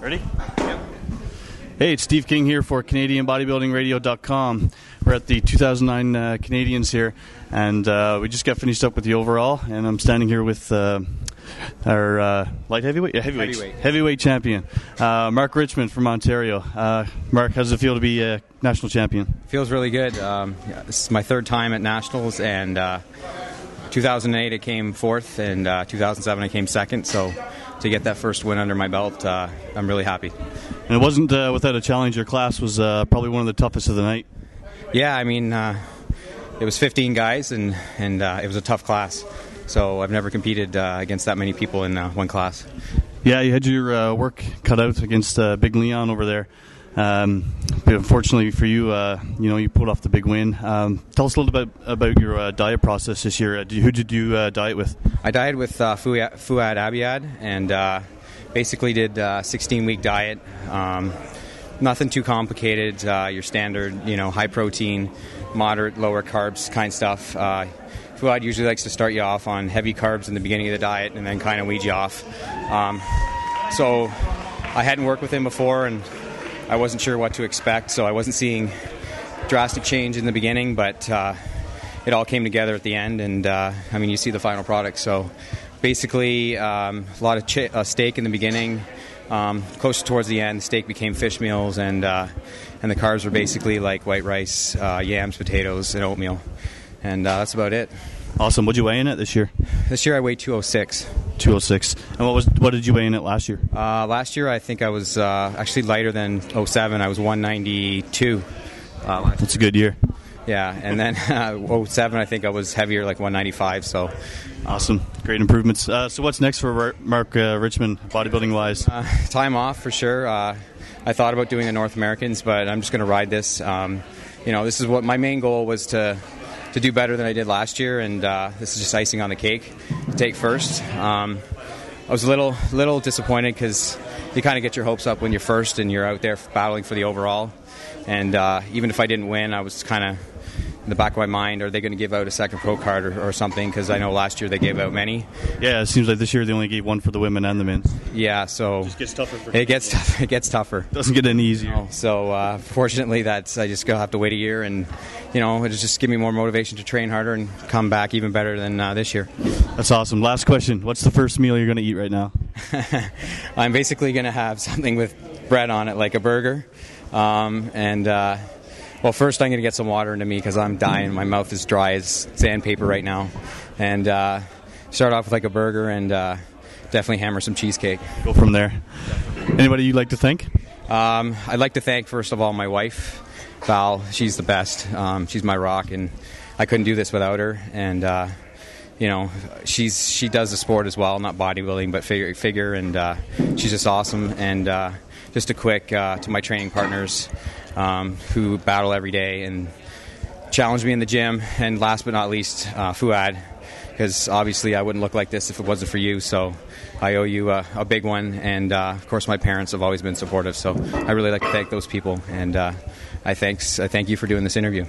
Ready? Yep. Hey, it's Steve King here for CanadianBodybuildingRadio.com. We're at the 2009 Canadians here, and we just got finished up with the overall, and I'm standing here with our light heavyweight? Yeah, heavyweight champion, Mark Richman from Ontario. Mark, how does it feel to be a national champion? Feels really good. This is my third time at nationals, and 2008 I came fourth, and 2007 I came second, so to get that first win under my belt, I'm really happy. And it wasn't without a challenge. Your class was probably one of the toughest of the night. Yeah, I mean, it was 15 guys, and it was a tough class. So I've never competed against that many people in one class. Yeah, you had your work cut out against Big Leon over there. But unfortunately for you, you pulled off the big win. Tell us a little bit about your diet process this year. Who did you diet with? I dieted with Fuad Abiyad, and basically did a 16-week diet. Nothing too complicated. Your standard, high protein, moderate, lower carbs kind of stuff. Fuad usually likes to start you off on heavy carbs in the beginning of the diet and then kind of weed you off. So I hadn't worked with him before, and I wasn't sure what to expect, so I wasn't seeing drastic change in the beginning, but it all came together at the end, and you see the final product. So basically, a lot of steak in the beginning. Closer towards the end, the steak became fish meals, and the carbs were basically like white rice, yams, potatoes, and oatmeal. And that's about it. Awesome. What did you weigh in at this year? This year I weighed 206. 206. And what did you weigh in at last year? Last year I think I was actually lighter than 07. I was 192. That's a good year. Yeah, and then 07 I think I was heavier, like 195. So awesome. Great improvements. So what's next for Mark Richman, bodybuilding-wise? Time off for sure. I thought about doing the North Americans, but I'm just going to ride this. This is what my main goal was to do better than I did last year, and this is just icing on the cake to take first. I was a little disappointed because you kind of get your hopes up when you're first and you're out there battling for the overall. And even if I didn't win, I was kind of in the back of my mind, are they going to give out a second pro card or something? Because I know last year they gave out many. Yeah, it seems like this year they only gave one for the women and the men. Yeah, so it just gets tougher. It gets tougher. Doesn't get any easier. So fortunately, I just have to wait a year, and it'll just give me more motivation to train harder and come back even better than this year. That's awesome. Last question: what's the first meal you're going to eat right now? I'm basically going to have something with bread on it, like a burger, Well, first I'm going to get some water into me because I'm dying. My mouth is dry as sandpaper right now. And start off with like a burger and definitely hammer some cheesecake. Go from there. Anybody you'd like to thank? I'd like to thank, first of all, my wife, Val. She's the best. She's my rock, and I couldn't do this without her. And, she does the sport as well, not bodybuilding, but figure, and she's just awesome. And just a quick to my training partners, who battle every day and challenge me in the gym, and last but not least, Fuad, because obviously I wouldn't look like this if it wasn't for you, so I owe you a big one, and of course my parents have always been supportive, so I really like to thank those people, and I thank you for doing this interview.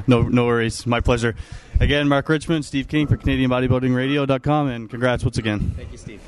No worries, my pleasure. Again, Mark Richman, Steve King for CanadianBodybuildingRadio.com, and congrats once again. Thank you, Steve.